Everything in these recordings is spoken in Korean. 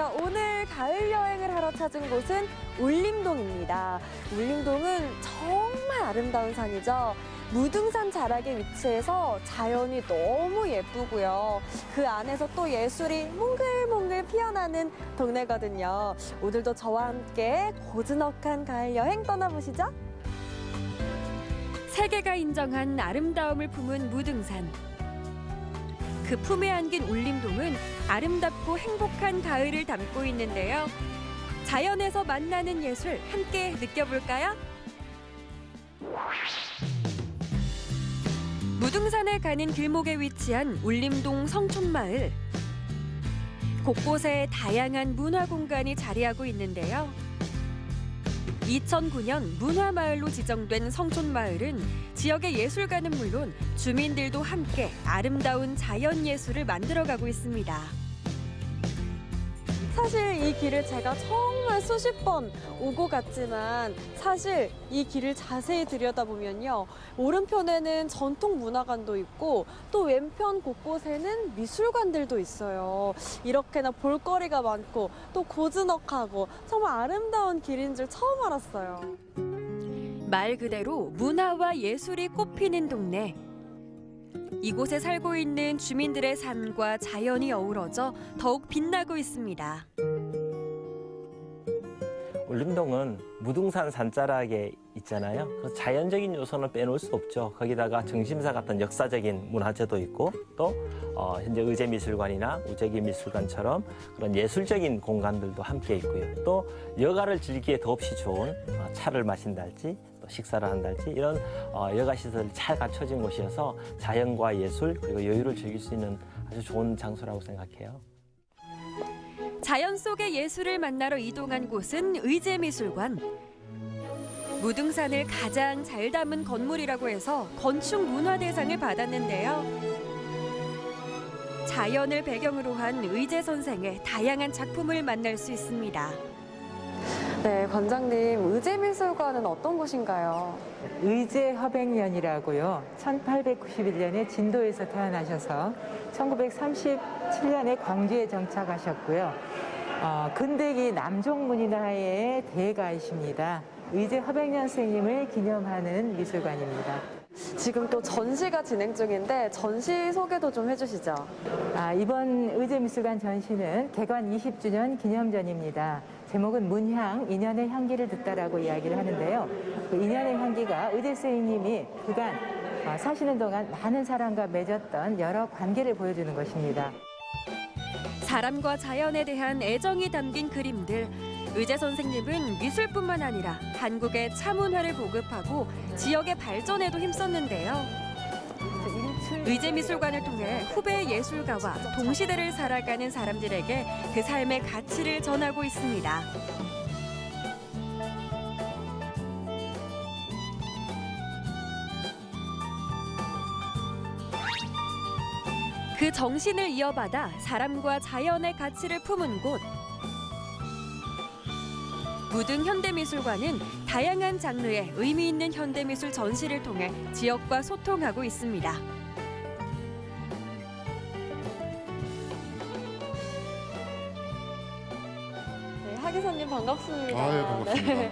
제가 오늘 가을 여행을 하러 찾은 곳은 울림동입니다. 울림동은 정말 아름다운 산이죠. 무등산 자락에 위치해서 자연이 너무 예쁘고요. 그 안에서 또 예술이 몽글몽글 피어나는 동네거든요. 오늘도 저와 함께 고즈넉한 가을 여행 떠나보시죠. 세계가 인정한 아름다움을 품은 무등산. 그 품에 안긴 울림동은 아름답고 행복한 가을을 담고 있는데요. 자연에서 만나는 예술 함께 느껴볼까요? 무등산에 가는 길목에 위치한 울림동 성촌마을. 곳곳에 다양한 문화 공간이 자리하고 있는데요. 2009년 문화마을로 지정된 성촌마을은 지역의 예술가는 물론 주민들도 함께 아름다운 자연예술을 만들어가고 있습니다. 사실 이 길을 제가 정말 수십 번 오고 갔지만 사실 이 길을 자세히 들여다보면요. 오른편에는 전통문화관도 있고 또 왼편 곳곳에는 미술관들도 있어요. 이렇게나 볼거리가 많고 또 고즈넉하고 정말 아름다운 길인 줄 처음 알았어요. 말 그대로 문화와 예술이 꽃피는 동네. 이곳에 살고 있는 주민들의 삶과 자연이 어우러져 더욱 빛나고 있습니다. 울림동은 무등산 산자락에 있잖아요. 그래서 자연적인 요소는 빼놓을 수 없죠. 거기다가 정심사 같은 역사적인 문화재도 있고 또 현재 의제미술관이나 우제기미술관처럼 그런 예술적인 공간들도 함께 있고요. 또 여가를 즐기기에 더없이 좋은 차를 마신달지 또 식사를 한달지 이런 여가 시설이 잘 갖춰진 곳이어서 자연과 예술 그리고 여유를 즐길 수 있는 아주 좋은 장소라고 생각해요. 자연 속의 예술을 만나러 이동한 곳은 의제미술관. 무등산을 가장 잘 담은 건물이라고 해서 건축문화대상을 받았는데요. 자연을 배경으로 한 의제 선생의 다양한 작품을 만날 수 있습니다. 네, 관장님, 의제미술관은 어떤 곳인가요? 의제화백년이라고요. 1891년에 진도에서 태어나셔서 1937년에 광주에 정착하셨고요. 근대기 남종문인화의 대가이십니다. 의제화백년 선생님을 기념하는 미술관입니다. 지금 또 전시가 진행 중인데 전시 소개도 좀 해주시죠. 이번 의제미술관 전시는 개관 20주년 기념전입니다. 제목은 문향, 인연의 향기를 듣다라고 이야기를 하는데요. 그 인연의 향기가 의제 선생님이 그간 사시는 동안 많은 사람과 맺었던 여러 관계를 보여주는 것입니다. 사람과 자연에 대한 애정이 담긴 그림들. 의제 선생님은 미술뿐만 아니라 한국의 차문화를 보급하고 지역의 발전에도 힘썼는데요. 의제미술관을 통해 후배 예술가와 동시대를 살아가는 사람들에게 그 삶의 가치를 전하고 있습니다. 그 정신을 이어받아 사람과 자연의 가치를 품은 곳. 무등현대미술관은 다양한 장르의 의미 있는 현대미술 전시를 통해 지역과 소통하고 있습니다. 네, 하기사님 반갑습니다. 아, 예, 반갑습니다. 네.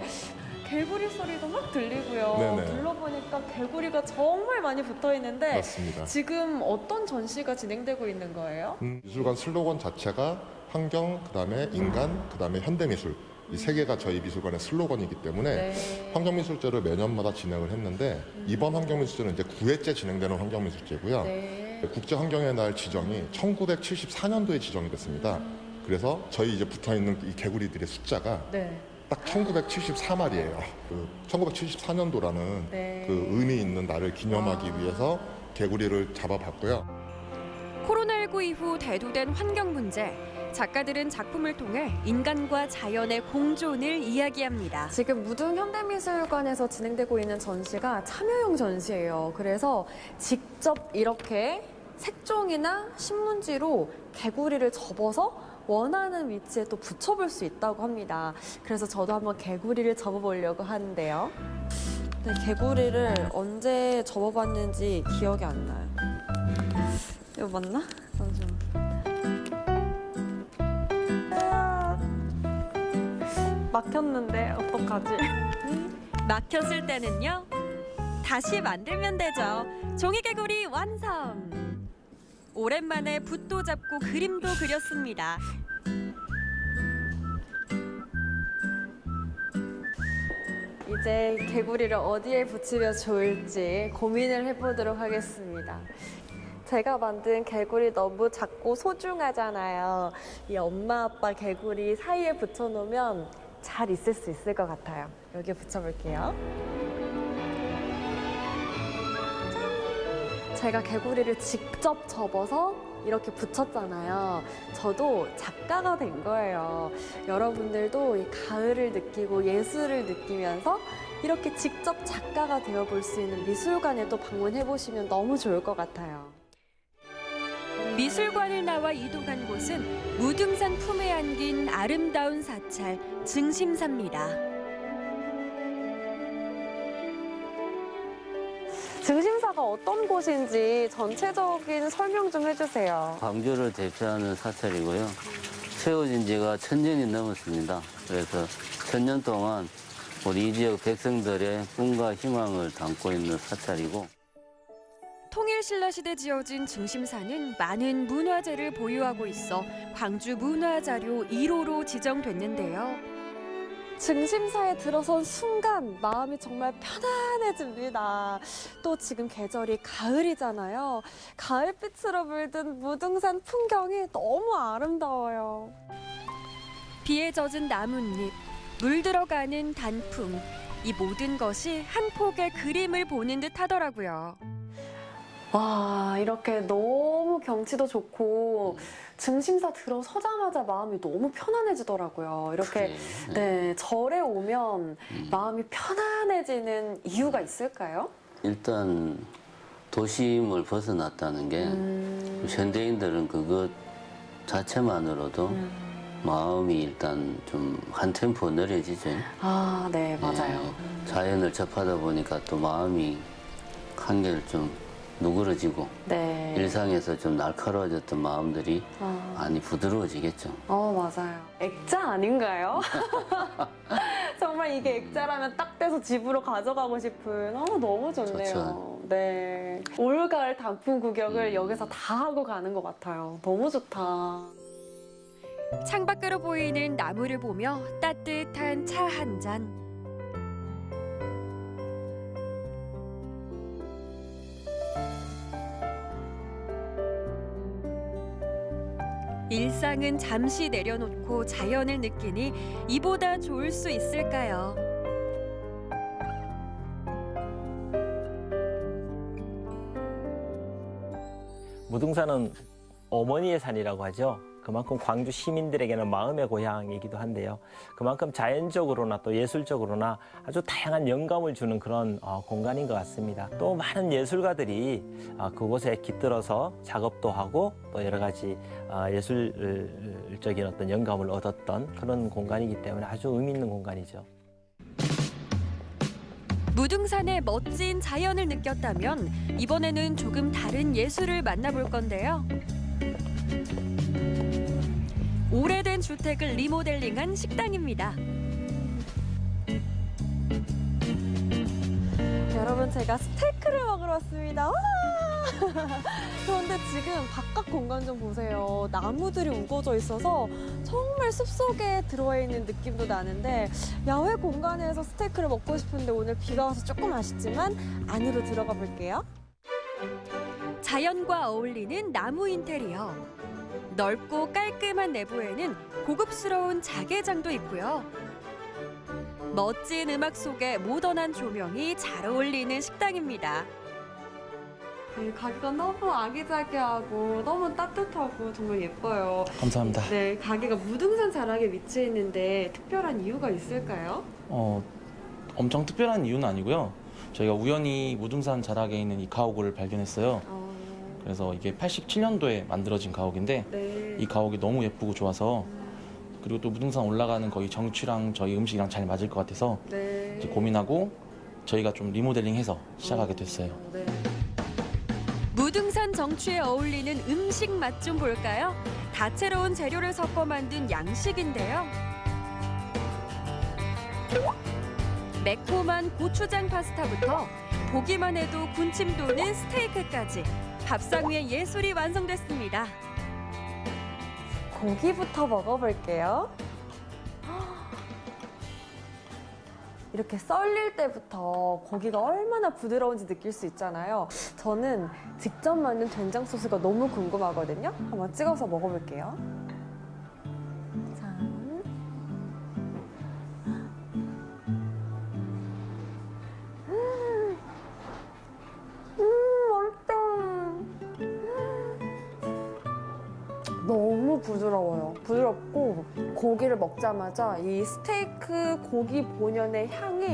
개구리 소리도 막 들리고요. 네네. 둘러보니까 개구리가 정말 많이 붙어 있는데 맞습니다. 지금 어떤 전시가 진행되고 있는 거예요? 미술관 슬로건 자체가 환경, 그다음에 인간, 그다음에 현대미술 이 세 개가 저희 미술관의 슬로건이기 때문에 네. 환경미술제를 매년마다 진행을 했는데 이번 환경미술제는 이제 9회째 진행되는 환경미술제고요. 네. 국제환경의 날 지정이 1974년도에 지정이 됐습니다. 그래서 저희 이제 붙어있는 이 개구리들의 숫자가 네. 딱 1974마리예요. 그 1974년도라는 네. 그 의미 있는 날을 기념하기 위해서 개구리를 잡아봤고요. 코로나19 이후 대두된 환경 문제. 작가들은 작품을 통해 인간과 자연의 공존을 이야기합니다. 지금 무등현대미술관에서 진행되고 있는 전시가 참여용 전시예요. 그래서 직접 이렇게 색종이나 신문지로 개구리를 접어서 원하는 위치에 또 붙여볼 수 있다고 합니다. 그래서 저도 한번 개구리를 접어보려고 하는데요. 네, 개구리를 언제 접어봤는지 기억이 안 나요. 이거 맞나? 잠시만. 막혔는데 어떡하지? 막혔을 때는요, 다시 만들면 되죠. 종이개구리 완성! 오랜만에 붓도 잡고 그림도 그렸습니다. 이제 개구리를 어디에 붙이면 좋을지 고민을 해보도록 하겠습니다. 제가 만든 개구리 너무 작고 소중하잖아요. 이 엄마 아빠 개구리 사이에 붙여놓으면 잘 있을 수 있을 것 같아요. 여기에 붙여볼게요. 짠! 제가 개구리를 직접 접어서 이렇게 붙였잖아요. 저도 작가가 된 거예요. 여러분들도 이 가을을 느끼고 예술을 느끼면서 이렇게 직접 작가가 되어볼 수 있는 미술관에 또 방문해 보시면 너무 좋을 것 같아요. 미술관을 나와 이동한 곳은 무등산 품에 안긴 아름다운 사찰 증심사입니다. 증심사가 어떤 곳인지 전체적인 설명 좀 해주세요. 광주를 대표하는 사찰이고요. 세워진 지가 1000년이 넘었습니다. 그래서 1000년 동안 우리 이 지역 백성들의 꿈과 희망을 담고 있는 사찰이고, 통일신라시대 지어진 증심사는 많은 문화재를 보유하고 있어 광주 문화자료 1호로 지정됐는데요. 증심사에 들어선 순간 마음이 정말 편안해집니다. 또 지금 계절이 가을이잖아요. 가을빛으로 물든 무등산 풍경이 너무 아름다워요. 비에 젖은 나뭇잎, 물들어가는 단풍, 이 모든 것이 한 폭의 그림을 보는 듯 하더라고요. 와, 이렇게 너무 경치도 좋고 증심사 들어서자마자 마음이 너무 편안해지더라고요. 이렇게 네, 절에 오면 마음이 편안해지는 이유가 있을까요? 일단 도심을 벗어났다는 게 현대인들은 그것 자체만으로도 마음이 일단 좀 한 템포 느려지죠. 아, 네, 맞아요. 자연을 접하다 보니까 또 마음이 한결 좀 누그러지고 네. 일상에서 좀 날카로워졌던 마음들이 아. 많이 부드러워지겠죠. 맞아요. 액자 아닌가요? 정말 이게 액자라면 딱 떼서 집으로 가져가고 싶은 너무 좋네요. 좋죠. 네. 올가을 단풍 구경을 여기서 다 하고 가는 것 같아요. 너무 좋다. 창밖으로 보이는 나무를 보며 따뜻한 차 한 잔. 일상은 잠시 내려놓고 자연을 느끼니 이보다 좋을 수 있을까요? 무등산은 어머니의 산이라고 하죠. 그만큼 광주 시민들에게는 마음의 고향이기도 한데요. 그만큼 자연적으로나 또 예술적으로나 아주 다양한 영감을 주는 그런 공간인 것 같습니다. 또 많은 예술가들이 그곳에 깃들어서 작업도 하고 또 여러 가지 예술적인 어떤 영감을 얻었던 그런 공간이기 때문에 아주 의미 있는 공간이죠. 무등산의 멋진 자연을 느꼈다면 이번에는 조금 다른 예술을 만나볼 건데요. 오래된 주택을 리모델링한 식당입니다. 여러분, 제가 스테이크를 먹으러 왔습니다. 그런데 지금 바깥 공간 좀 보세요. 나무들이 우거져 있어서 정말 숲속에 들어와 있는 느낌도 나는데 야외 공간에서 스테이크를 먹고 싶은데 오늘 비가 와서 조금 아쉽지만 안으로 들어가 볼게요. 자연과 어울리는 나무 인테리어. 넓고 깔끔한 내부에는 고급스러운 자개장도 있고요. 멋진 음악 속에 모던한 조명이 잘 어울리는 식당입니다. 네, 가게가 너무 아기자기하고 너무 따뜻하고 정말 예뻐요. 감사합니다. 네, 가게가 무등산 자락에 위치해 있는데 특별한 이유가 있을까요? 엄청 특별한 이유는 아니고요. 저희가 우연히 무등산 자락에 있는 이 가옥을 발견했어요. 그래서 이게 87년도에 만들어진 가옥인데 네. 이 가옥이 너무 예쁘고 좋아서, 그리고 또 무등산 올라가는 거기 정취랑 저희 음식이랑 잘 맞을 것 같아서 네. 이제 고민하고 저희가 좀 리모델링해서 시작하게 됐어요. 네. 무등산 정취에 어울리는 음식 맛 좀 볼까요? 다채로운 재료를 섞어 만든 양식인데요. 매콤한 고추장 파스타부터 보기만 해도 군침 도는 스테이크까지 밥상 위에 예술이 완성됐습니다. 고기부터 먹어볼게요. 이렇게 썰릴 때부터 고기가 얼마나 부드러운지 느낄 수 있잖아요. 저는 직접 만든 된장 소스가 너무 궁금하거든요. 한번 찍어서 먹어볼게요. 자. 맛있다. 너무 부드러워요. 부드럽고 고기를 먹자마자 이 스테이크 고기 본연의 향이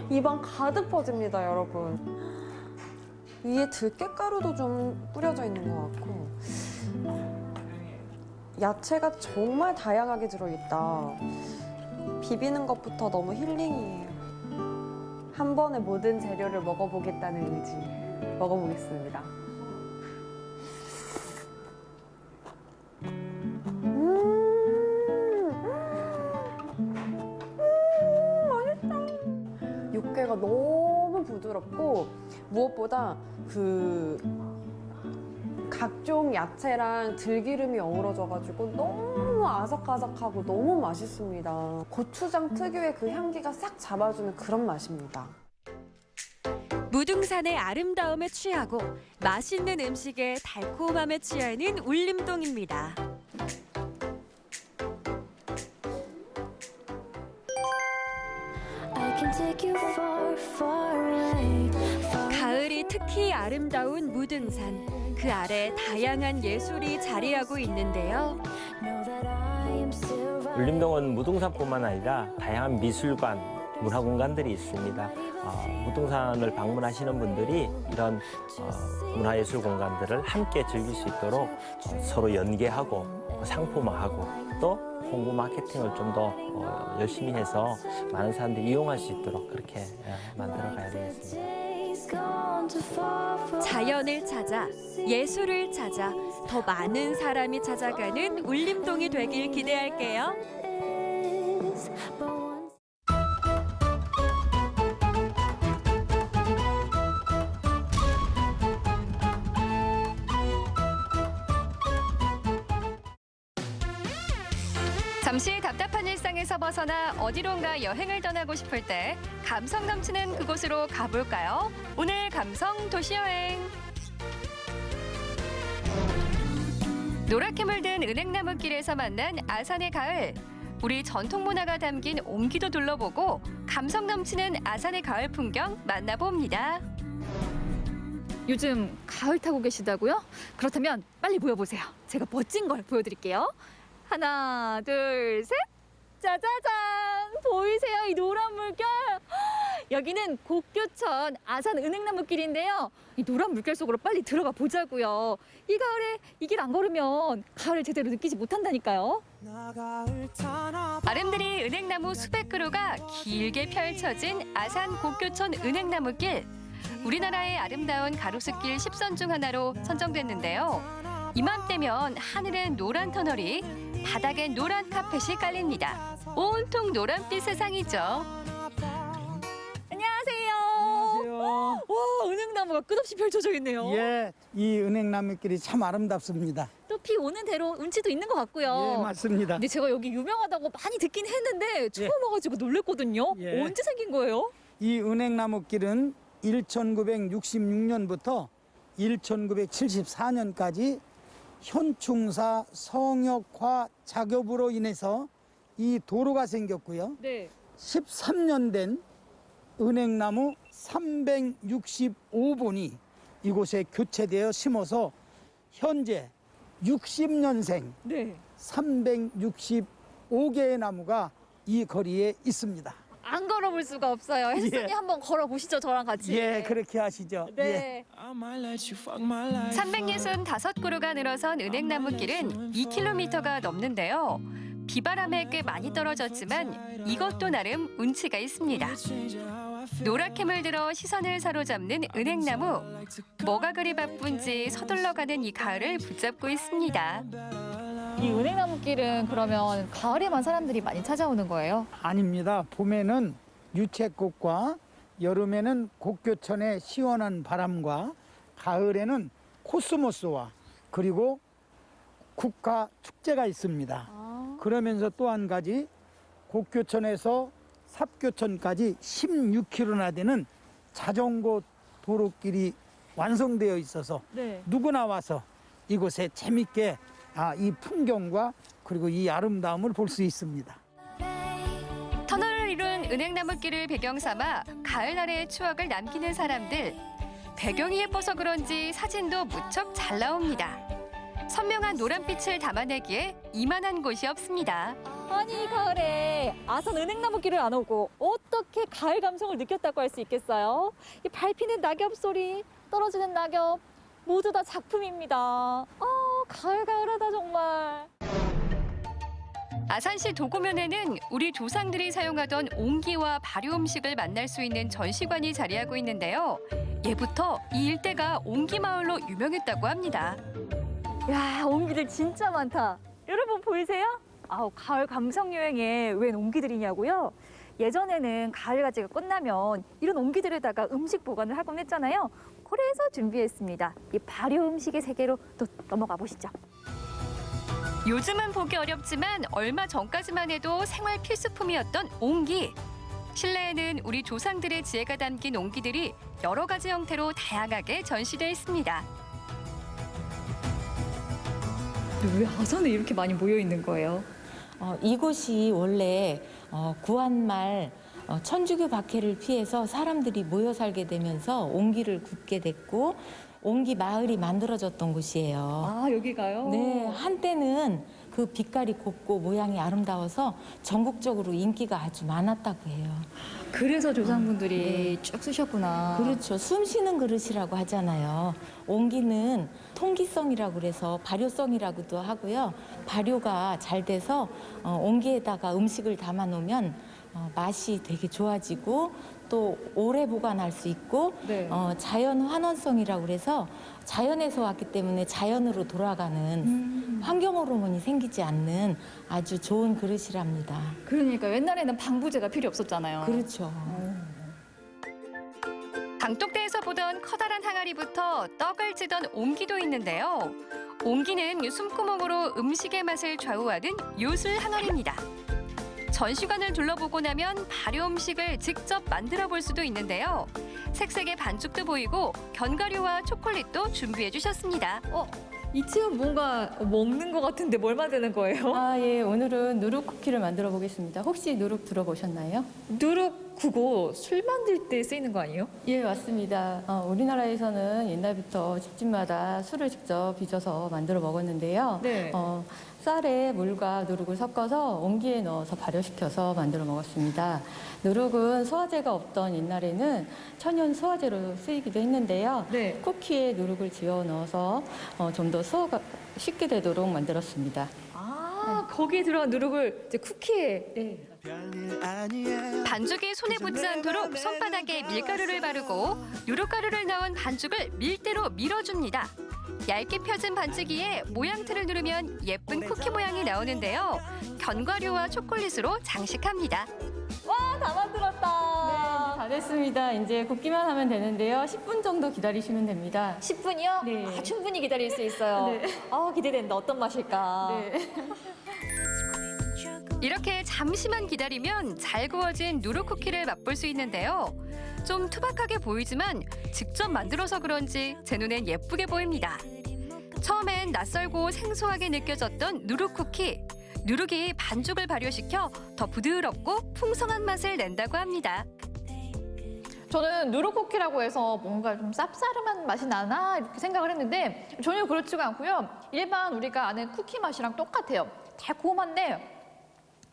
입안 가득 퍼집니다, 여러분. 위에 들깨가루도 좀 뿌려져 있는 것 같고 야채가 정말 다양하게 들어있다. 비비는 것부터 너무 힐링이에요. 한 번에 모든 재료를 먹어보겠다는 의지. 먹어보겠습니다. 육회가 너무 부드럽고 무엇보다 그 각종 야채랑 들기름이 어우러져가지고 너무 아삭아삭하고 너무 맛있습니다. 고추장 특유의 그 향기가 싹 잡아주는 그런 맛입니다. 무등산의 아름다움에 취하고 맛있는 음식의 달콤함에 취하는 울림동입니다. 가을이 특히 아름다운 무등산. 그 아래 다양한 예술이 자리하고 있는데요. 울림동은 무등산뿐만 아니라 다양한 미술관, 문화공간들이 있습니다. 무등산을 방문하시는 분들이 이런 문화예술 공간들을 함께 즐길 수 있도록 서로 연계하고 상품화하고 또 홍보 마케팅을 좀 더 열심히 해서 많은 사람들이 이용할 수 있도록 그렇게 만들어 가야 되겠습니다. 자연을 찾아, 예술을 찾아 더 많은 사람이 찾아가는 울림동이 되길 기대할게요. 잠시 답답한 일상에서 벗어나 어디론가 여행을 떠나고 싶을 때 감성 넘치는 그곳으로 가볼까요? 오늘 감성 도시여행. 노랗게 물든 은행나무길에서 만난 아산의 가을. 우리 전통 문화가 담긴 옹기도 둘러보고 감성 넘치는 아산의 가을 풍경 만나봅니다. 요즘 가을 타고 계시다고요? 그렇다면 빨리 모여보세요. 제가 멋진 걸 보여드릴게요. 하나, 둘, 셋! 짜자잔! 보이세요? 이 노란 물결! 여기는 곡교천 아산 은행나무길인데요. 이 노란 물결 속으로 빨리 들어가 보자고요. 이 가을에 이 길 안 걸으면 가을을 제대로 느끼지 못한다니까요. 아름드리 은행나무 수백 그루가 길게 펼쳐진 아산 곡교천 은행나무길. 우리나라의 아름다운 가로수길 10선 중 하나로 선정됐는데요. 이맘때면 하늘엔 노란 터널이, 바닥엔 노란 카펫이 깔립니다. 온통 노란빛 세상이죠. 안녕하세요. 안녕하세요. 와, 은행나무가 끝없이 펼쳐져 있네요. 예, 이 은행나무길이 참 아름답습니다. 또 비 오는 대로 운치도 있는 것 같고요. 예, 맞습니다. 근데 제가 여기 유명하다고 많이 듣긴 했는데 처음 와가지고 놀랬거든요. 예. 언제 생긴 거예요? 이 은행나무길은 1966년부터 1974년까지 현충사 성역화 작업으로 인해서 이 도로가 생겼고요. 네. 13년 된 은행나무 365본이 이곳에 교체되어 심어서 현재 60년생 네. 365개의 나무가 이 거리에 있습니다. 안 걸어볼 수가 없어요. 혜수님 예. 한번 걸어보시죠, 저랑 같이. 예, 그렇게 하시죠. 네. 365그루가 늘어선 은행나무길은 2km가 넘는데요. 비바람에 꽤 많이 떨어졌지만 이것도 나름 운치가 있습니다. 노랗게 물들어 시선을 사로잡는 은행나무. 뭐가 그리 바쁜지 서둘러가는 이 가을을 붙잡고 있습니다. 이 은행나무길은 그러면 가을에만 사람들이 많이 찾아오는 거예요? 아닙니다. 봄에는 유채꽃과 여름에는 곡교천의 시원한 바람과 가을에는 코스모스와 그리고 국화 축제가 있습니다. 그러면서 또 한 가지 곡교천에서 삽교천까지 16km나 되는 자전거 도로길이 완성되어 있어서 네. 누구나 와서 이곳에 재밌게 이 풍경과 그리고 이 아름다움을 볼 수 있습니다. 터널을 이룬 은행나무길을 배경 삼아 가을날의 추억을 남기는 사람들. 배경이 예뻐서 그런지 사진도 무척 잘 나옵니다. 선명한 노란빛을 담아내기에 이만한 곳이 없습니다. 아니, 이 가을에 아산 은행나무길을 안 오고 어떻게 가을 감성을 느꼈다고 할 수 있겠어요? 이 밟히는 낙엽 소리, 떨어지는 낙엽 모두 다 작품입니다. 가을가을하다 정말. 아산시 도구면에는 우리 조상들이 사용하던 옹기와 발효 음식을 만날 수 있는 전시관이 자리하고 있는데요. 예부터 이 일대가 옹기 마을로 유명했다고 합니다. 야, 옹기들 진짜 많다. 여러분 보이세요? 가을 감성 여행에 웬 옹기들이냐고요? 예전에는 가을가지가 끝나면 이런 옹기들에다가 음식 보관을 하곤 했잖아요. 그래서 준비했습니다. 이 발효 음식의 세계로 또 넘어가 보시죠. 요즘은 보기 어렵지만 얼마 전까지만 해도 생활 필수품이었던 옹기. 실내에는 우리 조상들의 지혜가 담긴 옹기들이 여러 가지 형태로 다양하게 전시되어 있습니다. 왜 아산에 이렇게 많이 모여 있는 거예요? 이곳이 원래 구한말 천주교 박해를 피해서 사람들이 모여 살게 되면서 옹기를 굽게 됐고 옹기 마을이 만들어졌던 곳이에요. 여기가요? 네, 한때는 그 빛깔이 곱고 모양이 아름다워서 전국적으로 인기가 아주 많았다고 해요. 그래서 조상분들이 쭉 쓰셨구나. 그렇죠. 숨 쉬는 그릇이라고 하잖아요. 옹기는 통기성이라고 그래서 발효성이라고도 하고요. 발효가 잘 돼서 옹기에다가 음식을 담아 놓으면 맛이 되게 좋아지고 또 오래 보관할 수 있고 네. 자연 환원성이라고 그래서 자연에서 왔기 때문에 자연으로 돌아가는 환경 호르몬이 생기지 않는 아주 좋은 그릇이랍니다. 그러니까 옛날에는 방부제가 필요 없었잖아요. 그렇죠. 방독대에서 보던 커다란 항아리부터 떡을 찌던 옹기도 있는데요. 옹기는 숨구멍으로 음식의 맛을 좌우하는 요술 항아리입니다. 전시관을 둘러보고 나면 발효 음식을 직접 만들어 볼 수도 있는데요. 색색의 반죽도 보이고 견과류와 초콜릿도 준비해 주셨습니다. 이 층은 뭔가 먹는 것 같은데 뭘 만드는 거예요? 예, 오늘은 누룩 쿠키를 만들어 보겠습니다. 혹시 누룩 들어보셨나요? 누룩 그거 술 만들 때 쓰이는 거 아니에요? 예, 맞습니다. 우리나라에서는 옛날부터 집집마다 술을 직접 빚어서 만들어 먹었는데요. 네. 쌀에 물과 누룩을 섞어서 옹기에 넣어서 발효시켜서 만들어 먹었습니다. 누룩은 소화제가 없던 옛날에는 천연 소화제로 쓰이기도 했는데요. 네. 쿠키에 누룩을 지어 넣어서 좀 더 소화가 쉽게 되도록 만들었습니다. 거기에 들어간 누룩을 이제 쿠키에. 네. 반죽이 손에 붙지 않도록 손바닥에 밀가루를 바르고 누룩가루를 넣은 반죽을 밀대로 밀어줍니다. 얇게 펴진 반죽기에 모양틀을 누르면 예쁜 쿠키 모양이 나오는데요. 견과류와 초콜릿으로 장식합니다. 와, 다 만들었다. 네, 다 됐습니다. 이제 굽기만 하면 되는데요. 10분 정도 기다리시면 됩니다. 10분이요? 네. 충분히 기다릴 수 있어요. 네. 기대된다. 어떤 맛일까? 네. 이렇게 잠시만 기다리면 잘 구워진 누룩 쿠키를 맛볼 수 있는데요. 좀 투박하게 보이지만 직접 만들어서 그런지 제 눈엔 예쁘게 보입니다. 처음엔 낯설고 생소하게 느껴졌던 누룩 쿠키. 누룩이 반죽을 발효시켜 더 부드럽고 풍성한 맛을 낸다고 합니다. 저는 누룩 쿠키라고 해서 뭔가 좀 쌉싸름한 맛이 나나 이렇게 생각을 했는데 전혀 그렇지가 않고요. 일반 우리가 아는 쿠키 맛이랑 똑같아요. 달콤한데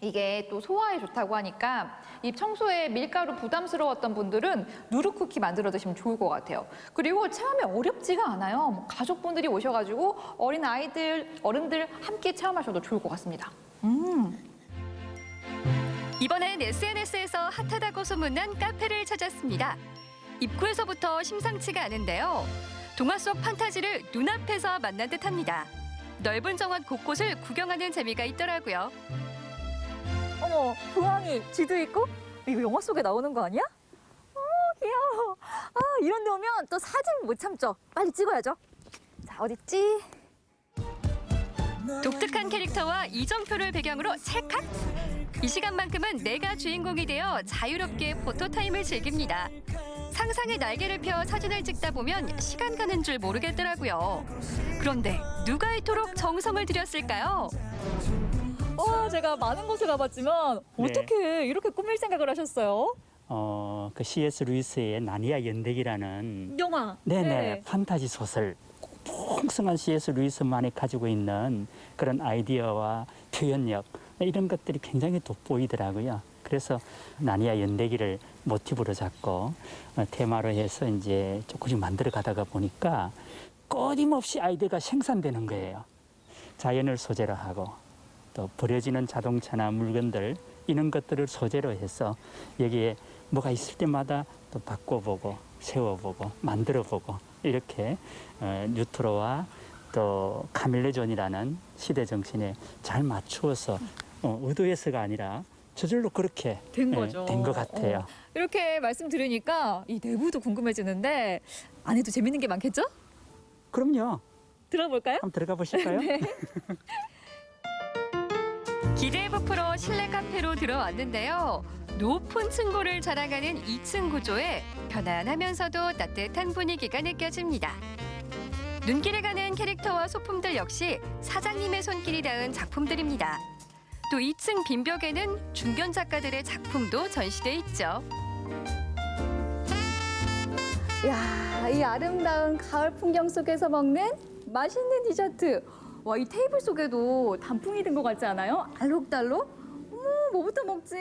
이게 또 소화에 좋다고 하니까 입 청소에 밀가루 부담스러웠던 분들은 누룩 쿠키 만들어 드시면 좋을 것 같아요. 그리고 체험이 어렵지가 않아요. 가족분들이 오셔가지고 어린 아이들, 어른들 함께 체험하셔도 좋을 것 같습니다. 이번엔 SNS에서 핫하다고 소문난 카페를 찾았습니다. 입구에서부터 심상치가 않은데요. 동화 속 판타지를 눈앞에서 만난 듯합니다. 넓은 정원 곳곳을 구경하는 재미가 있더라고요. 어머, 부항이 쥐도 있고 이거 영화 속에 나오는 거 아니야? 귀여워. 이런 데 오면 또 사진 못 참죠. 빨리 찍어야죠. 자, 어딨지? 독특한 캐릭터와 이정표를 배경으로 찰칵! 이 시간만큼은 내가 주인공이 되어 자유롭게 포토타임을 즐깁니다. 상상의 날개를 펴 사진을 찍다 보면 시간 가는 줄 모르겠더라고요. 그런데 누가 이토록 정성을 들였을까요? 제가 많은 곳에 가봤지만 어떻게 이렇게 꾸밀 생각을 하셨어요? 그 C.S. 루이스의 나니아 연대기라는 영화. 네네 판타지 소설 풍성한 C.S. 루이스만이 가지고 있는 그런 아이디어와 표현력 이런 것들이 굉장히 돋보이더라고요. 그래서 나니아 연대기를 모티브로 잡고 테마로 해서 이제 조금씩 만들어 가다가 보니까 끊임없이 아이디어가 생산되는 거예요. 자연을 소재로 하고 또 버려지는 자동차나 물건들 이런 것들을 소재로 해서 여기에 뭐가 있을 때마다 또 바꿔보고 세워보고 만들어보고 이렇게 뉴트로와 또 카밀레존이라는 시대 정신에 잘 맞추어서 의도해서가 아니라 저절로 그렇게 된 거죠. 된 것 같아요. 이렇게 말씀 들으니까 이 내부도 궁금해지는데 안에도 재밌는 게 많겠죠? 그럼요. 들어볼까요? 한번 들어가 보실까요? 네. 기대에 부풀어 실내 카페로 들어왔는데요. 높은 층고를 자랑하는 2층 구조에 편안하면서도 따뜻한 분위기가 느껴집니다. 눈길을 가는 캐릭터와 소품들 역시 사장님의 손길이 닿은 작품들입니다. 또 2층 빈벽에는 중견 작가들의 작품도 전시돼 있죠. 야, 이 아름다운 가을 풍경 속에서 먹는 맛있는 디저트. 와, 이 테이블 속에도 단풍이 든 것 같지 않아요? 알록달록? 뭐부터 먹지?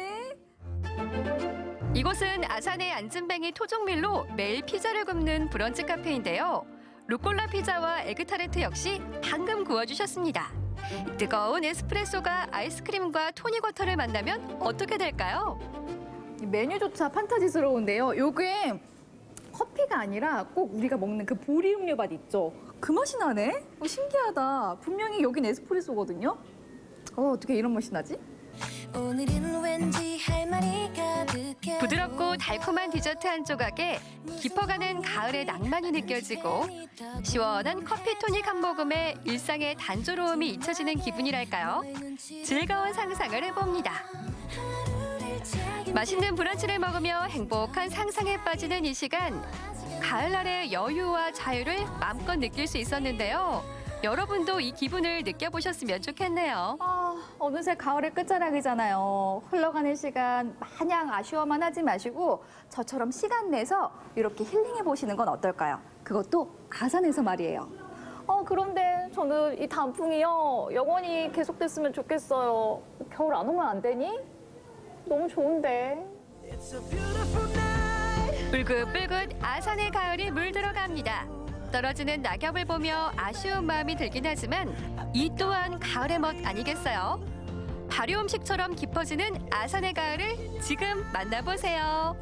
이곳은 아산의 안진뱅이 토종밀로 매일 피자를 굽는 브런치 카페인데요. 루꼴라 피자와 에그타르트 역시 방금 구워주셨습니다. 뜨거운 에스프레소가 아이스크림과 토닉워터를 만나면 어떻게 될까요? 메뉴조차 판타지스러운데요. 요게 커피가 아니라 꼭 우리가 먹는 그 보리 음료밭 있죠? 그 맛이 나네? 신기하다. 분명히 여긴 에스프레소거든요? 어떻게 이런 맛이 나지? 부드럽고 달콤한 디저트 한 조각에 깊어가는 가을의 낭만이 느껴지고 시원한 커피 토닉 한 모금에 일상의 단조로움이 잊혀지는 기분이랄까요? 즐거운 상상을 해봅니다. 맛있는 브런치를 먹으며 행복한 상상에 빠지는 이 시간. 가을날의 여유와 자유를 마음껏 느낄 수 있었는데요. 여러분도 이 기분을 느껴보셨으면 좋겠네요. 어느새 가을의 끝자락이잖아요. 흘러가는 시간 마냥 아쉬워만 하지 마시고 저처럼 시간 내서 이렇게 힐링해 보시는 건 어떨까요? 그것도 아산에서 말이에요. 그런데 저는 이 단풍이요. 영원히 계속됐으면 좋겠어요. 겨울 안 오면 안 되니? 너무 좋은데. 불긋불긋 아산의 가을이 물들어갑니다. 떨어지는 낙엽을 보며 아쉬운 마음이 들긴 하지만 이 또한 가을의 멋 아니겠어요? 발효 음식처럼 깊어지는 아산의 가을을 지금 만나보세요.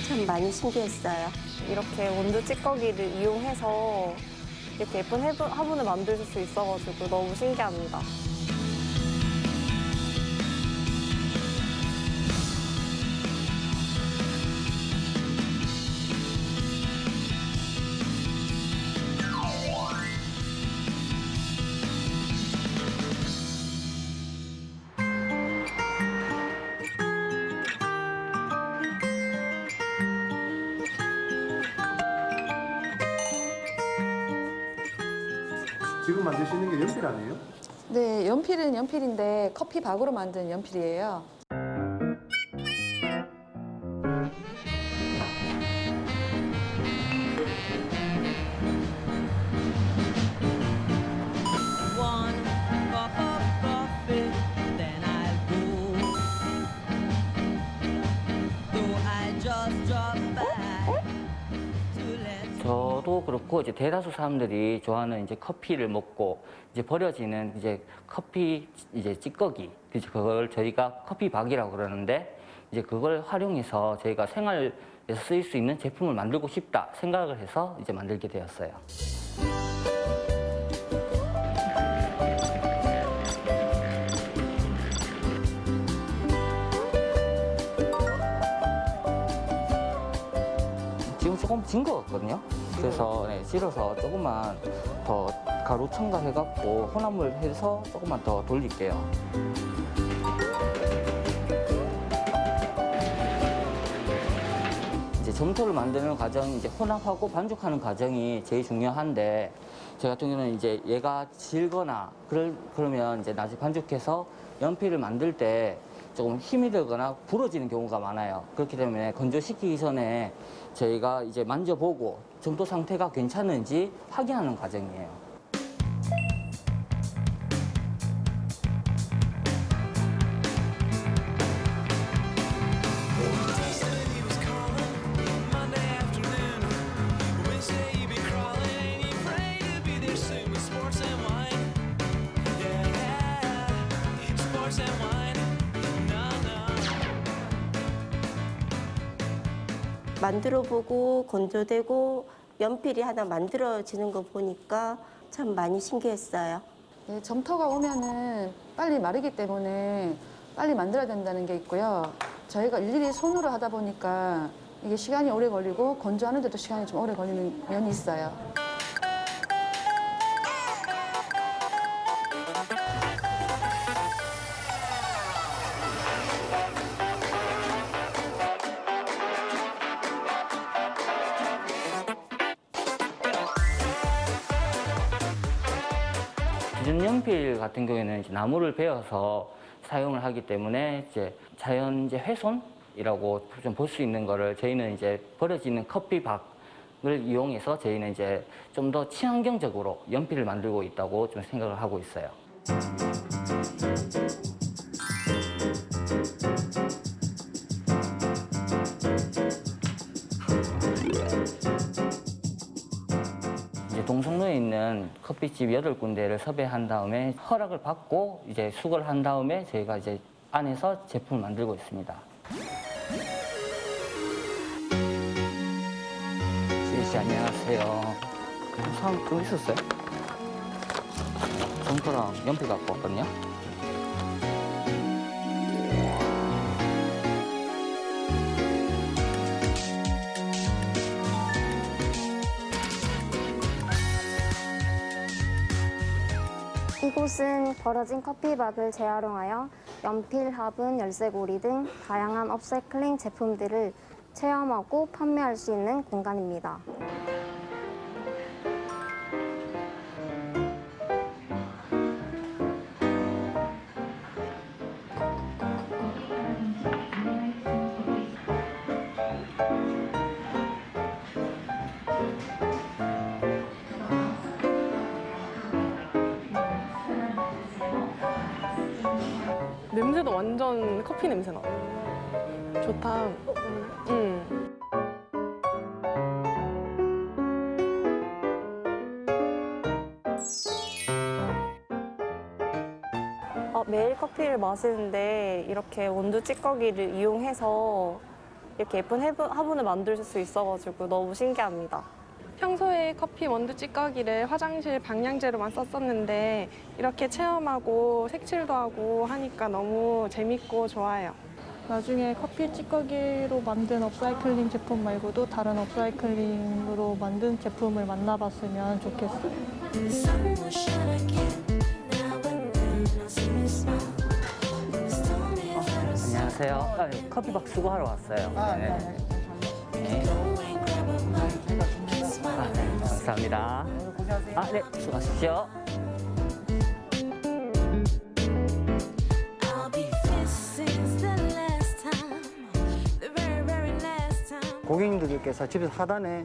참 많이 신기했어요. 이렇게 원두 찌꺼기를 이용해서 이렇게 예쁜 화분을 만들 수 있어가지고 너무 신기합니다. 지금 만드시는 게 연필 아니에요? 네, 연필은 연필인데 커피 박으로 만든 연필이에요. 그렇고 이제 대다수 사람들이 좋아하는 이제 커피를 먹고 이제 버려지는 이제 커피 이제 찌꺼기 그걸 저희가 커피박이라고 그러는데 이제 그걸 활용해서 저희가 생활에서 쓰일 수 있는 제품을 만들고 싶다 생각을 해서 이제 만들게 되었어요. 지금 조금 진 것 같거든요. 그래서 네, 실어서 조금만 더 가루 첨가해갖고 혼합물 해서 조금만 더 돌릴게요. 이제 점토를 만드는 과정이 이제 혼합하고 반죽하는 과정이 제일 중요한데 저 같은 경우는 이제 얘가 질거나 그러면 이제 나중에 반죽해서 연필을 만들 때 조금 힘이 들거나 부러지는 경우가 많아요. 그렇기 때문에 건조시키기 전에 저희가 이제 만져보고 점토 상태가 괜찮은지 확인하는 과정이에요. 만들어보고 건조되고 연필이 하나 만들어지는 거 보니까 참 많이 신기했어요. 네, 점토가 오면은 빨리 마르기 때문에 빨리 만들어야 된다는 게 있고요. 저희가 일일이 손으로 하다 보니까 이게 시간이 오래 걸리고 건조하는데도 시간이 좀 오래 걸리는 면이 있어요. 기존 연필 같은 경우에는 이제 나무를 베어서 사용을 하기 때문에 이제 자연재 훼손이라고 좀 볼 수 있는 거를 저희는 이제 버려지는 커피박을 이용해서 저희는 이제 좀 더 친환경적으로 연필을 만들고 있다고 좀 생각을 하고 있어요. 동성로에 있는 커피집 8군데를 섭외한 다음에 허락을 받고 이제 수거를 한 다음에 저희가 이제 안에서 제품을 만들고 있습니다. 지혜 씨 안녕하세요. 사람 좀 있었어요? 점토랑 연필 갖고 왔거든요. 이곳은 버려진 커피박을 재활용하여 연필, 화분, 열쇠고리 등 다양한 업사이클링 제품들을 체험하고 판매할 수 있는 공간입니다. 냄새도 완전 커피 냄새 나. 좋다. 매일 커피를 마시는데 이렇게 원두 찌꺼기를 이용해서 이렇게 예쁜 화분을 만들 수 있어가지고 너무 신기합니다. 평소에 커피 원두 찌꺼기를 화장실 방향제로만 썼었는데 이렇게 체험하고 색칠도 하고 하니까 너무 재밌고 좋아요. 나중에 커피 찌꺼기로 만든 업사이클링 제품 말고도 다른 업사이클링으로 만든 제품을 만나봤으면 좋겠어요. 안녕하세요. 커피박 수거하러 왔어요. 네. 감사합니다. 네, 수고하십시오. 고객님들께서 집에서 하단에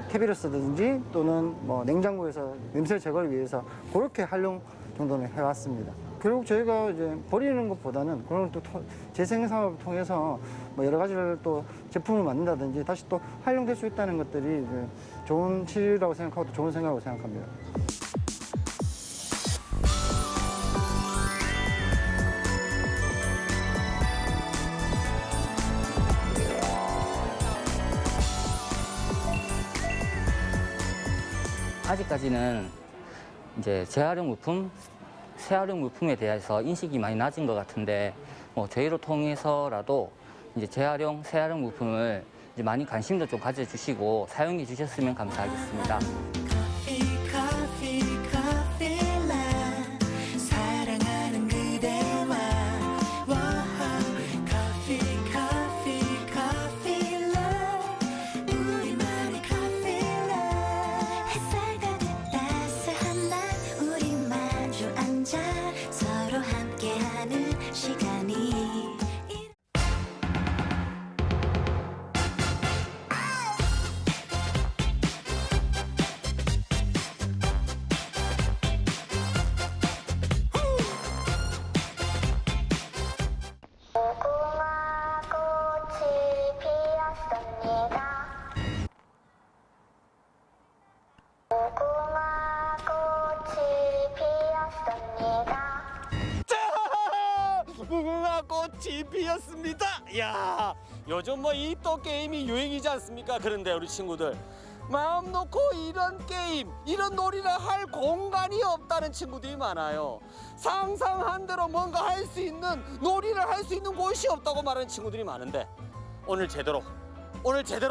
테비로스든지 또는 냉장고에서 냄새 제거를 위해서 그렇게 활용 정도는 해왔습니다. 결국 저희가 이제 버리는 것보다는 그런 또 재생 사업을 통해서 뭐 여러 가지를 또 제품을 만든다든지 다시 또 활용될 수 있다는 것들이 이제 좋은 치료라고 생각하고 또 좋은 생각이라고 생각합니다. 아직까지는 이제 재활용 물품, 재활용 물품에 대해서 인식이 많이 낮은 것 같은데 뭐 저희를 통해서라도 이제 재활용, 재활용 물품을 이제 많이 관심도 좀 가져주시고 사용해 주셨으면 감사하겠습니다. 사랑하는 그대와 커피 love 우리만의 커피 love 햇살 가득 따스한 날 우리 마주 앉아 서로 함께하는 시간이 무궁화 꽃이 피었습니다. 야, 요즘 뭐 이 또 게임이 유행이지 않습니까? 그런데 우리 친구들 마음 놓고 이런 게임, 이런 놀이를 할 공간이 없다는 친구들이 많아요. 상상한 대로 뭔가 할 수 있는 놀이를 할 수 있는 곳이 없다고 말하는 친구들이 많은데 오늘 제대로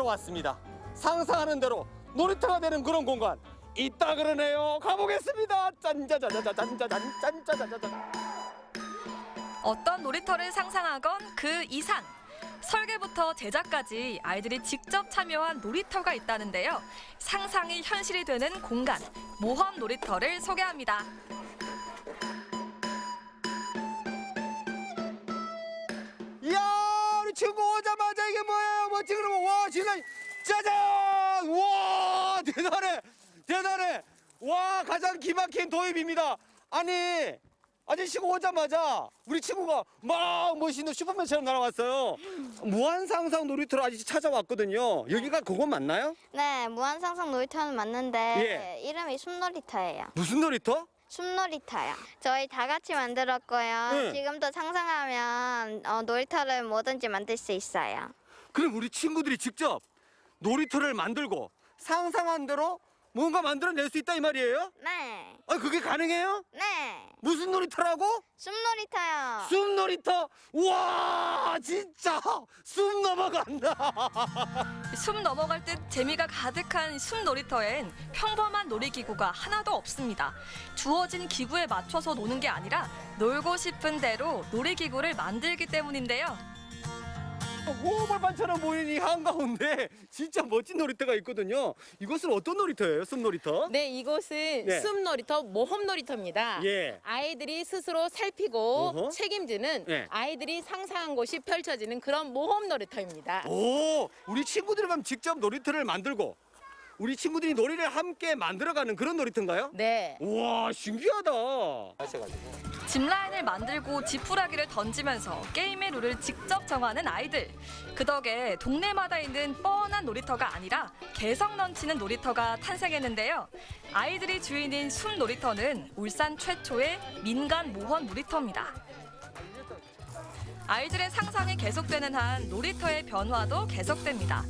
왔습니다. 상상하는 대로 놀이터가 되는 그런 공간 있다 그러네요. 가보겠습니다. 짠짜자자자짠짜잔. 어떤 놀이터를 상상하건 그 이상. 설계부터 제작까지 아이들이 직접 참여한 놀이터가 있다는데요. 상상이 현실이 되는 공간, 모험 놀이터를 소개합니다. 이야, 우리 친구 오자마자 이게 뭐예요? 멋진 그러면 와, 진짜 짜잔! 와, 대단해. 와, 가장 기막힌 도입입니다. 아니, 아저씨가 오자마자 우리 친구가 막 멋있는 슈퍼맨처럼 날아왔어요. 무한상상 놀이터로 아저씨 찾아왔거든요. 여기가 그곳 맞나요? 네, 무한상상 놀이터는 맞는데 예. 이름이 숲놀이터예요. 무슨 놀이터? 숲놀이터요. 저희 다 같이 만들었고요. 네. 지금도 상상하면 놀이터를 뭐든지 만들 수 있어요. 그럼 우리 친구들이 직접 놀이터를 만들고 상상한 대로 뭔가 만들어낼 수 있다 이 말이에요? 네. 아, 그게 가능해요? 네. 무슨 놀이터라고? 숲놀이터요. 숲놀이터? 우와, 진짜 숲 넘어간다. 숲 넘어갈 듯 재미가 가득한 숲 놀이터엔 평범한 놀이기구가 하나도 없습니다. 주어진 기구에 맞춰서 노는 게 아니라 놀고 싶은 대로 놀이기구를 만들기 때문인데요. 호벌판처럼 보이는 이 한가운데 진짜 멋진 놀이터가 있거든요. 이것은 어떤 놀이터예요? 숲놀이터? 네, 이곳은 네. 숲놀이터, 모험놀이터입니다. 예. 아이들이 스스로 살피고 어허. 책임지는 예. 아이들이 상상한 곳이 펼쳐지는 그런 모험놀이터입니다. 오, 우리 친구들이 그럼 직접 놀이터를 만들고 우리 친구들이 놀이를 함께 만들어가는 그런 놀이터인가요? 네. 우와, 신기하다. 짚라인을 만들고 지푸라기를 던지면서 게임의 룰을 직접 정하는 아이들. 그 덕에 동네마다 있는 뻔한 놀이터가 아니라 개성 넘치는 놀이터가 탄생했는데요. 아이들이 주인인 숲 놀이터는 울산 최초의 민간 모험 놀이터입니다. 아이들의 상상이 계속되는 한 놀이터의 변화도 계속됩니다.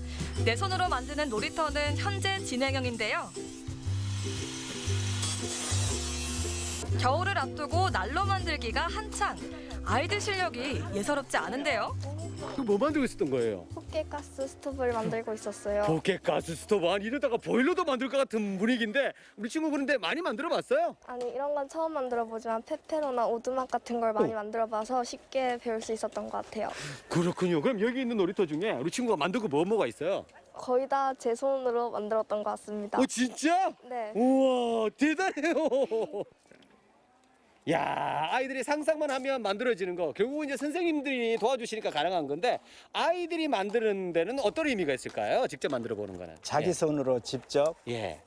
내 손으로 만드는 놀이터는 현재 진행형인데요. 겨울을 앞두고 난로 만들기가 한창. 아이들 실력이 예사롭지 않은데요. 뭐 만들고 있었던 거예요? 호깨가스 스토브를 만들고 있었어요. 도깨가스 스토브. 아니, 이러다가 보일러도 만들 것 같은 분위기인데 우리 친구 그런데 많이 만들어봤어요? 아니 이런 건 처음 만들어보지만 페페로나 오두막 같은 걸 많이 만들어봐서 쉽게 배울 수 있었던 것 같아요. 그렇군요. 그럼 여기 있는 놀이터 중에 우리 친구가 만든 거 뭐가 있어요? 거의 다 제 손으로 만들었던 것 같습니다. 진짜? 네. 우와, 대단해요. 야, 아이들이 상상만 하면 만들어지는 거 결국은 이제 선생님들이 도와주시니까 가능한 건데 아이들이 만드는 데는 어떤 의미가 있을까요? 직접 만들어 보는 거는. 자기 손으로 직접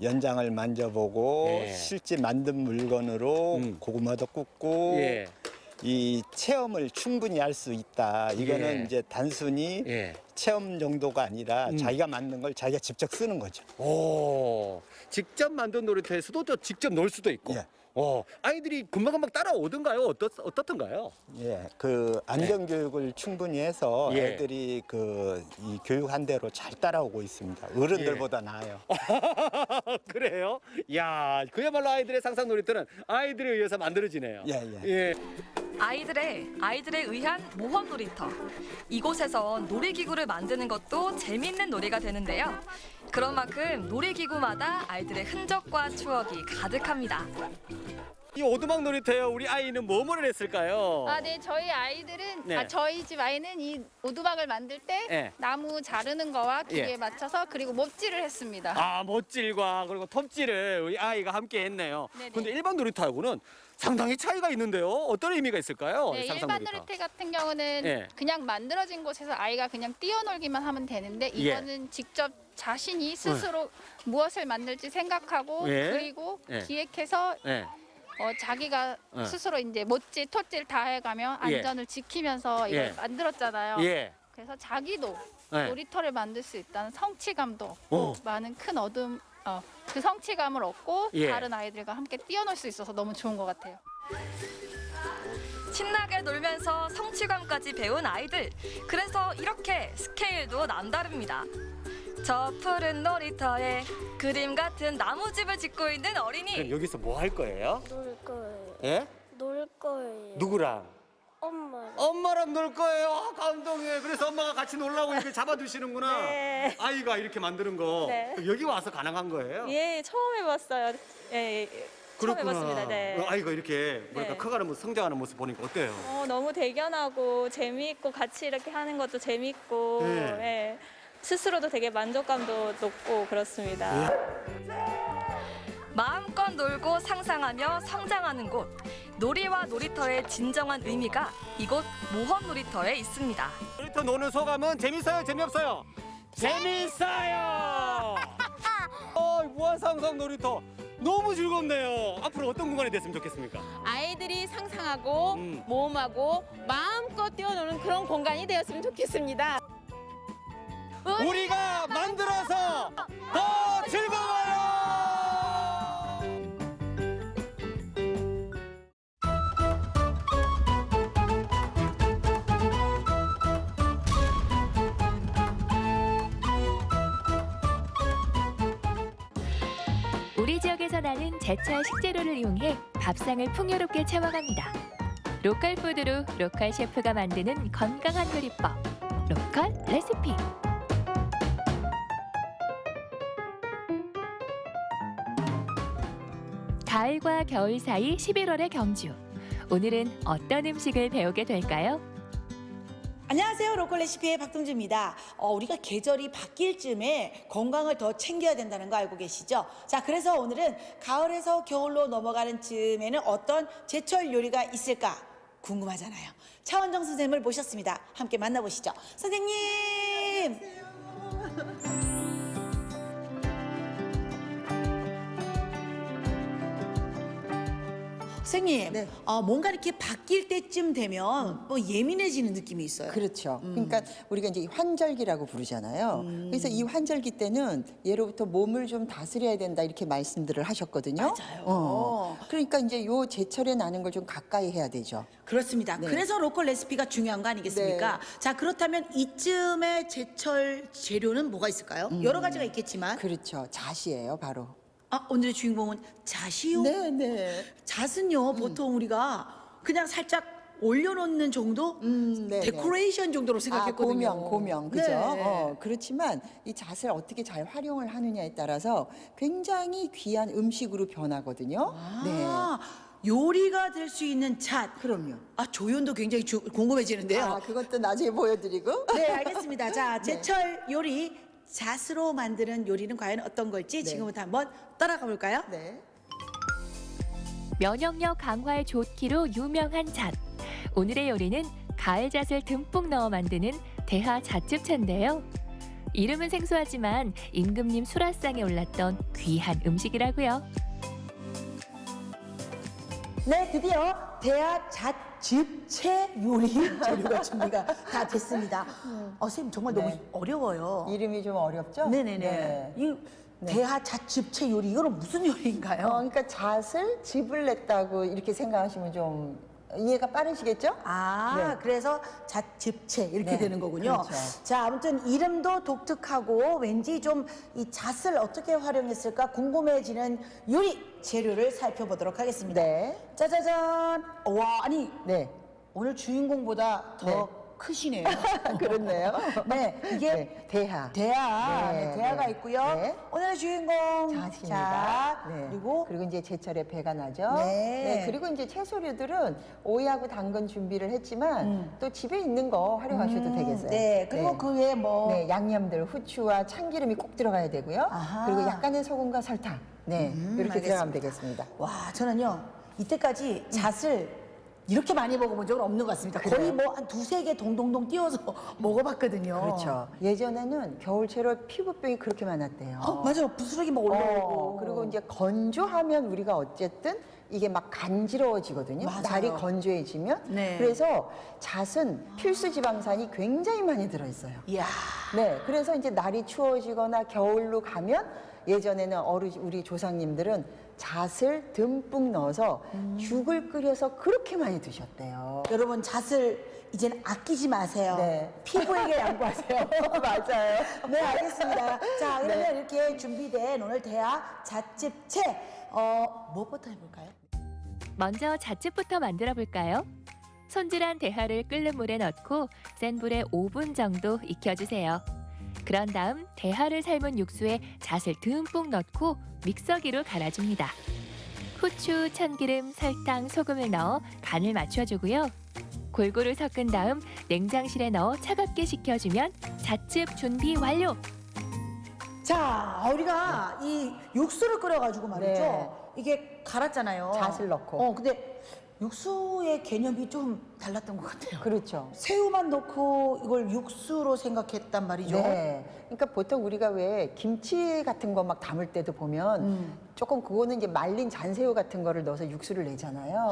연장을 만져보고 예. 실제 만든 물건으로 고구마도 굽고 이 체험을 충분히 할 수 있다. 이거는 예. 이제 단순히 체험 정도가 아니라 자기가 만든 걸 자기가 직접 쓰는 거죠. 오, 직접 만든 놀이터에서도 또 직접 놀 수도 있고. 아이들이 금방금방 따라오던가요? 어떻던가요? 예, 그 안전교육을 충분히 해서 예. 애들이 이 교육한 대로 잘 따라오고 있습니다. 어른들보다 나아요. 그래요? 야, 그야말로 아이들의 상상 놀이터는 아이들에 의해서 만들어지네요. 예. 아이들에 의한 모험 놀이터. 이곳에서 놀이기구를 만드는 것도 재밌는 놀이가 되는데요. 그런 만큼 놀이기구마다 아이들의 흔적과 추억이 가득합니다. 이 오두막 놀이터에 우리 아이는 뭐를 했을까요? 네, 저희 아이들은 네. 저희 집 아이는 이 오두막을 만들 때 네. 나무 자르는 거와 기계에 예. 맞춰서 그리고 못질을 했습니다. 아, 못질과 그리고 톱질을 우리 아이가 함께 했네요. 네네. 근데 일반 놀이터하고는 상당히 차이가 있는데요. 어떤 의미가 있을까요? 네, 상상 일반 놀이터. 놀이터 같은 경우는 예. 그냥 만들어진 곳에서 아이가 그냥 뛰어놀기만 하면 되는데 이거는 직접 자신이 스스로 무엇을 만들지 생각하고 예. 그리고 예. 기획해서 예. 자기가 스스로 이제 못질, 톱질 다 해가며 예. 안전을 지키면서 이걸 예. 만들었잖아요. 예. 그래서 자기도 예. 놀이터를 만들 수 있다는 성취감도 오. 얻고 많은 큰 그 성취감을 얻고 예. 다른 아이들과 함께 뛰어놀 수 있어서 너무 좋은 것 같아요. 신나게 놀면서 성취감까지 배운 아이들. 그래서 이렇게 스케일도 남다릅니다. 저 푸른 놀이터에 그림 같은 나무집을 짓고 있는 그럼 어린이. 여기서 뭐 할 거예요? 놀 거예요. 예? 놀 거예요. 누구랑? 엄마랑. 엄마랑 놀 거예요. 아, 감동해. 그래서 엄마가 같이 놀라고 이렇게 잡아주시는구나. 네. 아이가 이렇게 만드는 거. 네. 그럼 여기 와서 가능한 거예요? 예, 처음 해봤어요. 예, 처음 해봤습니다. 네. 아이가 이렇게 뭐랄까 네. 커가는 모습, 성장하는 모습 보니까 어때요? 너무 대견하고 재미있고 같이 이렇게 하는 것도 재밌고 네. 예, 스스로도 되게 만족감도 높고 그렇습니다. 마음껏 놀고 상상하며 성장하는 곳. 놀이와 놀이터의 진정한 의미가 이곳 모험 놀이터에 있습니다. 놀이터 노는 소감은 재밌어요? 재미없어요? 재밌어요! 무한상상 놀이터 너무 즐겁네요. 앞으로 어떤 공간이 됐으면 좋겠습니까? 아이들이 상상하고 모험하고 마음껏 뛰어노는 그런 공간이 되었으면 좋겠습니다. 우리가 만들어서 더 즐거워요! 우리 지역에서 나는 제철 식재료를 이용해 밥상을 풍요롭게 채워갑니다. 로컬 푸드로 로컬 셰프가 만드는 건강한 요리법. 로컬 레시피. 가을과 겨울 사이 11월의 경주. 오늘은 어떤 음식을 배우게 될까요? 안녕하세요. 로컬 레시피의 박동주입니다. 우리가 계절이 바뀔 즈음에 건강을 더 챙겨야 된다는 거 알고 계시죠? 자, 그래서 오늘은 가을에서 겨울로 넘어가는 즈음에는 어떤 제철 요리가 있을까 궁금하잖아요. 차원정 선생님을 모셨습니다. 함께 만나보시죠. 선생님! 선생님, 뭔가 이렇게 바뀔 때쯤 되면 뭐 예민해지는 느낌이 있어요. 그렇죠. 그러니까 우리가 이제 환절기라고 부르잖아요. 그래서 이 환절기 때는 예로부터 몸을 좀 다스려야 된다 이렇게 말씀들을 하셨거든요. 맞아요. 그러니까 이제 요 제철에 나는 걸 좀 가까이 해야 되죠. 그렇습니다. 네. 그래서 로컬 레시피가 중요한 거 아니겠습니까? 네. 자, 그렇다면 이쯤의 제철 재료는 뭐가 있을까요? 여러 가지가 있겠지만. 그렇죠. 잣이에요, 바로. 오늘의 주인공은 잣이요? 네. 잣은요, 보통 우리가 그냥 살짝 올려놓는 정도? 데코레이션 정도로 생각했거든요. 고명, 그죠? 네. 그렇지만 이 잣을 어떻게 잘 활용을 하느냐에 따라서 굉장히 귀한 음식으로 변하거든요. 요리가 될 수 있는 잣. 그럼요. 조연도 굉장히 궁금해지는데요. 그것도 나중에 보여드리고. 네, 알겠습니다. 자, 제철 요리 잣으로 만드는 요리는 과연 어떤 걸지 지금부터 한번 따라가 볼까요? 네. 면역력 강화에 좋기로 유명한 잣. 오늘의 요리는 가을 잣을 듬뿍 넣어 만드는 대하 잣즙차인데요. 이름은 생소하지만 임금님 수라상에 올랐던 귀한 음식이라고요. 네, 드디어 대하 잣즙채 요리 재료가 준비가 다 됐습니다. 선생님 정말 너무 어려워요. 이름이 좀 어렵죠? 네네네. 네. 이 대하 잣즙채 요리 이거는 무슨 요리인가요? 그러니까 잣을 즙을 냈다고 이렇게 생각하시면 좀 이해가 빠르시겠죠? 아, 네. 그래서 잣즙채 이렇게 네, 되는 거군요. 그렇죠. 자, 아무튼 이름도 독특하고 왠지 좀 이 잣을 어떻게 활용했을까 궁금해지는 요리 재료를 살펴보도록 하겠습니다. 네. 짜자잔. 와, 아니 네. 오늘 주인공보다 더 네. 크시네요. 그렇네요. 네, 이게 네, 대하. 대하. 네, 네, 대하가 네. 있고요. 네. 오늘의 주인공 잣입니다. 잣. 네. 그리고 이제 제철에 배가 나죠. 네. 그리고 이제 채소류들은 오이하고 당근 준비를 했지만 또 집에 있는 거 활용하셔도 되겠어요. 네, 그리고 그 외에 뭐 네, 양념들 후추와 참기름이 꼭 들어가야 되고요. 아하. 그리고 약간의 소금과 설탕. 네, 이렇게 들어가면 되겠습니다. 와, 저는요 이때까지 잣을 이렇게 많이 먹어본 적은 없는 것 같습니다. 거의 뭐 한 두세 개 동동동 띄워서 먹어봤거든요. 그렇죠. 예전에는 겨울철에 피부병이 그렇게 많았대요. 맞아요. 부스러기 막 올라오고. 그리고 이제 건조하면 우리가 어쨌든 이게 막 간지러워지거든요. 맞아요. 날이 건조해지면. 네. 그래서 잣은 필수 지방산이 굉장히 많이 들어있어요. 이야. 네. 그래서 이제 날이 추워지거나 겨울로 가면 예전에는 우리 조상님들은 잣을 듬뿍 넣어서 죽을 끓여서 그렇게 많이 드셨대요. 여러분 잣을 이제는 아끼지 마세요. 네. 피부에게 양보하세요. 맞아요. 네, 알겠습니다. 자, 그러면 네. 이렇게 준비된 오늘 대하 잣즙채 뭐부터 해볼까요? 먼저 잣즙부터 만들어 볼까요? 손질한 대하를 끓는 물에 넣고 센 불에 5분 정도 익혀주세요. 그런 다음 대하를 삶은 육수에 잣을 듬뿍 넣고 믹서기로 갈아줍니다. 후추, 참기름, 설탕, 소금을 넣어 간을 맞춰주고요. 골고루 섞은 다음 냉장실에 넣어 차갑게 식혀주면 잣즙 준비 완료! 자, 우리가 이 육수를 끓여가지고 말이죠. 네. 이게 갈았잖아요. 잣을 넣고. 근데 육수의 개념이 좀 달랐던 것 같아요. 그렇죠. 새우만 넣고 이걸 육수로 생각했단 말이죠. 네. 그러니까 보통 우리가 왜 김치 같은 거 막 담을 때도 보면 조금 그거는 이제 말린 잔새우 같은 거를 넣어서 육수를 내잖아요.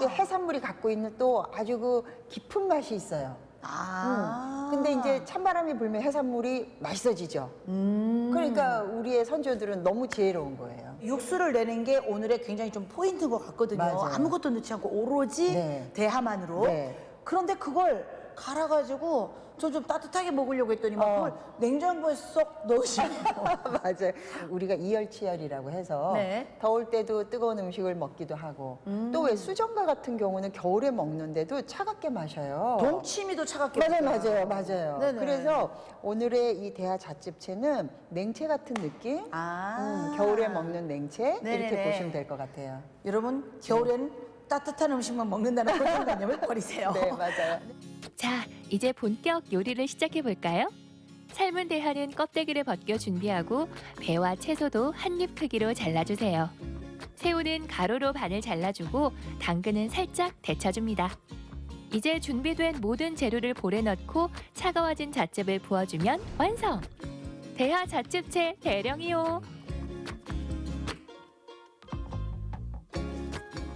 근데 해산물이 갖고 있는 또 아주 그 깊은 맛이 있어요. 근데 이제 찬바람이 불면 해산물이 맛있어지죠. 그러니까 우리의 선조들은 너무 지혜로운 거예요. 육수를 내는 게 오늘의 굉장히 좀 포인트인 것 같거든요. 맞아요. 아무것도 넣지 않고 오로지 네. 대하만으로. 네. 그런데 그걸 갈아가지고 저 좀 따뜻하게 먹으려고 했더니 막 그걸 냉장고에 쏙 넣으시고. 맞아요. 우리가 이열치열이라고 해서 네. 더울 때도 뜨거운 음식을 먹기도 하고 또 왜 수정과 같은 경우는 겨울에 먹는데도 차갑게 마셔요. 동치미도 차갑게 맞아요. 네네. 그래서 오늘의 이 대하 잣즙채는 냉채 같은 느낌? 겨울에 먹는 냉채 네네네. 이렇게 보시면 될 것 같아요. 여러분 겨울엔 따뜻한 음식만 먹는다는 고정관념을 버리세요. 네, 맞아요. 자, 이제 본격 요리를 시작해 볼까요? 삶은 대하는 껍데기를 벗겨 준비하고 배와 채소도 한 입 크기로 잘라주세요. 새우는 가로로 반을 잘라주고 당근은 살짝 데쳐줍니다. 이제 준비된 모든 재료를 볼에 넣고 차가워진 잣즙을 부어주면 완성! 대하 잣즙채 대령이요!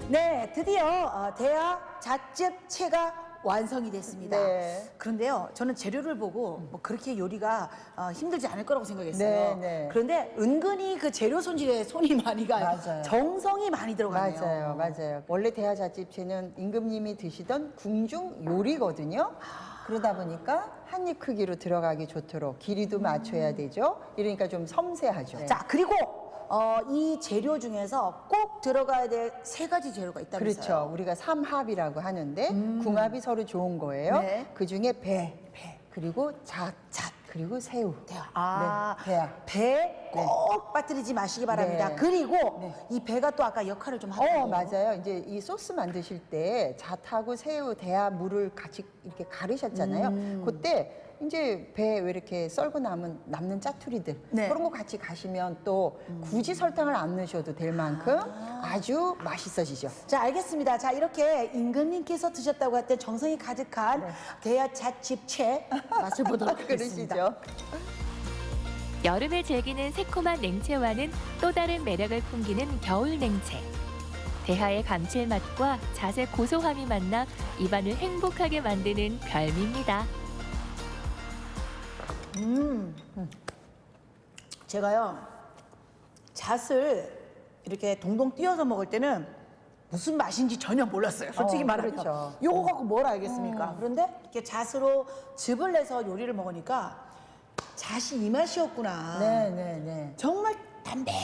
네, 드디어 대하 잣즙채가 완성이 됐습니다. 네. 그런데요, 저는 재료를 보고 뭐 그렇게 요리가 힘들지 않을 거라고 생각했어요. 네. 그런데 은근히 그 재료 손질에 손이 많이 가요. 맞아요. 정성이 많이 들어가네요. 맞아요. 원래 대하 잣즙채는 임금님이 드시던 궁중 요리거든요. 그러다 보니까 한 입 크기로 들어가기 좋도록 길이도 맞춰야 되죠. 이러니까 좀 섬세하죠. 자, 그리고 이 재료 중에서 꼭 들어가야 될 세 가지 재료가 있다면서요. 그렇죠. 우리가 삼합이라고 하는데 궁합이 서로 좋은 거예요. 네. 그중에 배, 그리고 잣, 그리고 새우. 아, 네, 대하. 배 꼭 빠뜨리지 마시기 바랍니다. 네. 그리고 이 배가 또 아까 역할을 좀 하더라고요. 맞아요. 이제 이 소스 만드실 때 잣하고 새우, 대하, 물을 같이 이렇게 가르셨잖아요. 그때 이제 배 왜 이렇게 썰고 남는 짜투리들 네. 그런 거 같이 가시면 또 굳이 설탕을 안 넣으셔도 될 만큼 아주 맛있어지죠. 자, 알겠습니다. 자, 이렇게 임금님께서 드셨다고 할 때 정성이 가득한 대하 잣즙채 맛을 보도록 하겠습니다. 그러시죠. 여름에 즐기는 새콤한 냉채와는 또 다른 매력을 풍기는 겨울 냉채. 대하의 감칠맛과 잣의 고소함이 만나 입안을 행복하게 만드는 별미입니다. 제가요 잣을 이렇게 동동 띄어서 먹을 때는 무슨 맛인지 전혀 몰랐어요. 솔직히 말하면 그렇죠. 요거 갖고 뭘 알겠습니까? 그런데 이렇게 잣으로 즙을 내서 요리를 먹으니까 잣이 이 맛이었구나. 네. 정말 담백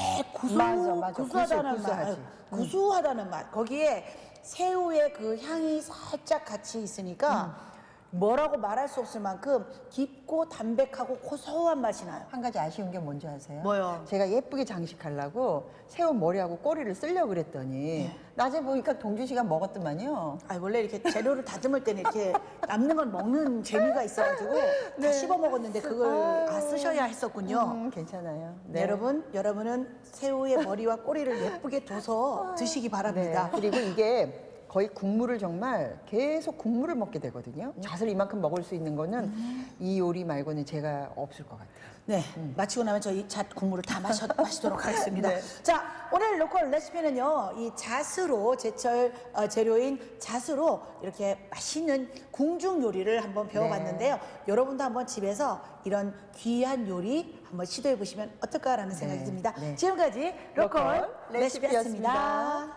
맞아. 구수하다는 구수하지. 맛. 구수하다는 맛. 거기에 새우의 그 향이 살짝 같이 있으니까 뭐라고 말할 수 없을 만큼 깊고 담백하고 고소한 맛이 나요. 한 가지 아쉬운 게 뭔지 아세요? 뭐요? 제가 예쁘게 장식하려고 새우 머리하고 꼬리를 쓰려고 그랬더니 낮에 보니까 동준 씨가 먹었더만요. 아 원래 이렇게 재료를 다듬을 때는 이렇게 남는 건 먹는 재미가 있어가지고 다 씹어 먹었는데 그걸 쓰셔야 했었군요. 괜찮아요. 네. 여러분은 새우의 머리와 꼬리를 예쁘게 둬서 드시기 바랍니다. 네. 그리고 이게 거의 국물을 정말 계속 국물을 먹게 되거든요. 잣을 이만큼 먹을 수 있는 거는 이 요리 말고는 제가 없을 것 같아요. 네, 마치고 나면 저희 잣 국물을 다 마시도록 하겠습니다. 네. 자, 오늘 로컬 레시피는요, 이 잣으로 제철 재료인 잣으로 이렇게 맛있는 궁중 요리를 한번 배워봤는데요. 여러분도 한번 집에서 이런 귀한 요리 한번 시도해 보시면 어떨까라는 생각이 듭니다. 지금까지 로컬 레시피였습니다.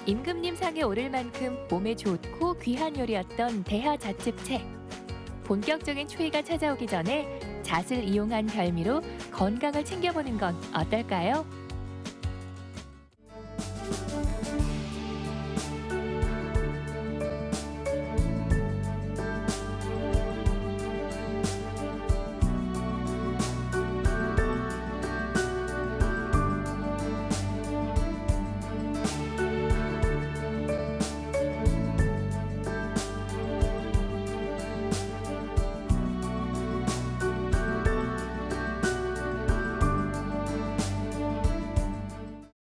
임금님 상에 오를 만큼 몸에 좋고 귀한 요리였던 대하 잣즙채. 본격적인 추위가 찾아오기 전에 잣을 이용한 별미로 건강을 챙겨보는 건 어떨까요?